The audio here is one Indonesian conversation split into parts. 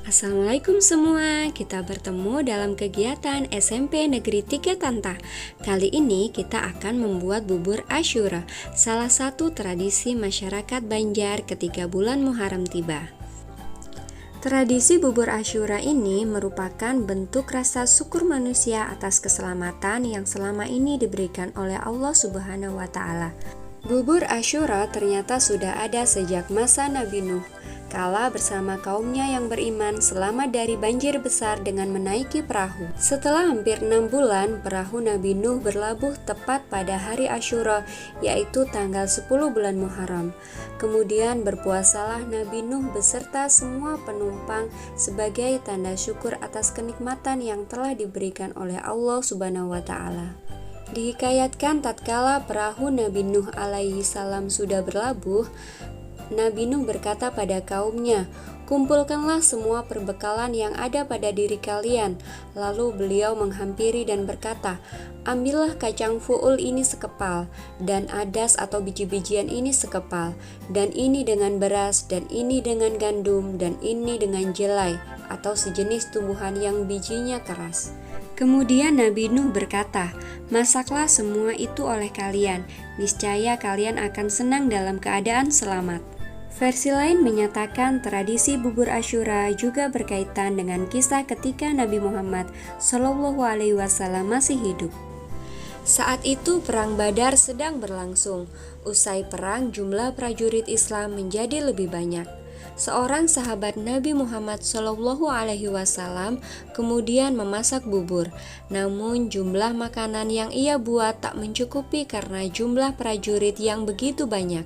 Assalamualaikum semua, kita bertemu dalam kegiatan SMP Negeri 3 Tanta. Kali ini kita akan membuat bubur Asyura, salah satu tradisi masyarakat Banjar ketika bulan Muharram tiba. Tradisi bubur Asyura ini merupakan bentuk rasa syukur manusia atas keselamatan yang selama ini diberikan oleh Allah Subhanahu wa Ta'ala. Bubur Asyura ternyata sudah ada sejak masa Nabi Nuh, kala bersama kaumnya yang beriman selamat dari banjir besar dengan menaiki perahu. Setelah hampir 6 bulan, perahu Nabi Nuh berlabuh tepat pada hari Asyura, yaitu tanggal 10 bulan Muharram. Kemudian berpuasalah Nabi Nuh beserta semua penumpang sebagai tanda syukur atas kenikmatan yang telah diberikan oleh Allah Subhanahu wa Ta'ala. Dihikayatkan tatkala perahu Nabi Nuh alaihi salam sudah berlabuh, Nabi Nuh berkata pada kaumnya, "Kumpulkanlah semua perbekalan yang ada pada diri kalian." Lalu beliau menghampiri dan berkata, "Ambillah kacang fuul ini sekepal, dan adas atau biji-bijian ini sekepal, dan ini dengan beras, dan ini dengan gandum, dan ini dengan jelai, atau sejenis tumbuhan yang bijinya keras." Kemudian Nabi Nuh berkata, "Masaklah semua itu oleh kalian, niscaya kalian akan senang dalam keadaan selamat." Versi lain menyatakan tradisi bubur Asyura juga berkaitan dengan kisah ketika Nabi Muhammad SAW masih hidup. Saat itu perang Badar sedang berlangsung. Usai perang, jumlah prajurit Islam menjadi lebih banyak. Seorang sahabat Nabi Muhammad SAW kemudian memasak bubur. Namun jumlah makanan yang ia buat tak mencukupi karena jumlah prajurit yang begitu banyak.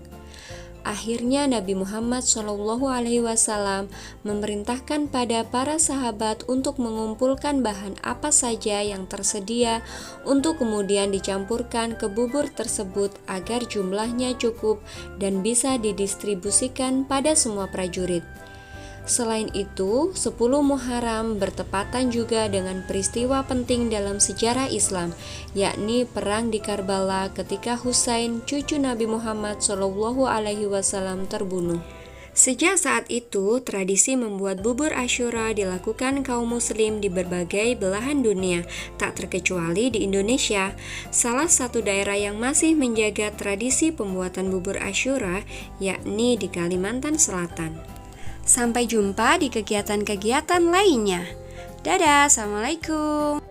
Akhirnya Nabi Muhammad SAW memerintahkan pada para sahabat untuk mengumpulkan bahan apa saja yang tersedia untuk kemudian dicampurkan ke bubur tersebut agar jumlahnya cukup dan bisa didistribusikan pada semua prajurit. Selain itu, 10 Muharram bertepatan juga dengan peristiwa penting dalam sejarah Islam, yakni perang di Karbala ketika Husain, cucu Nabi Muhammad SAW terbunuh. Sejak saat itu, tradisi membuat bubur Asyura dilakukan kaum muslim di berbagai belahan dunia, tak terkecuali di Indonesia. Salah satu daerah yang masih menjaga tradisi pembuatan bubur Asyura yakni di Kalimantan Selatan. Sampai jumpa di kegiatan-kegiatan lainnya. Dadah, assalamualaikum.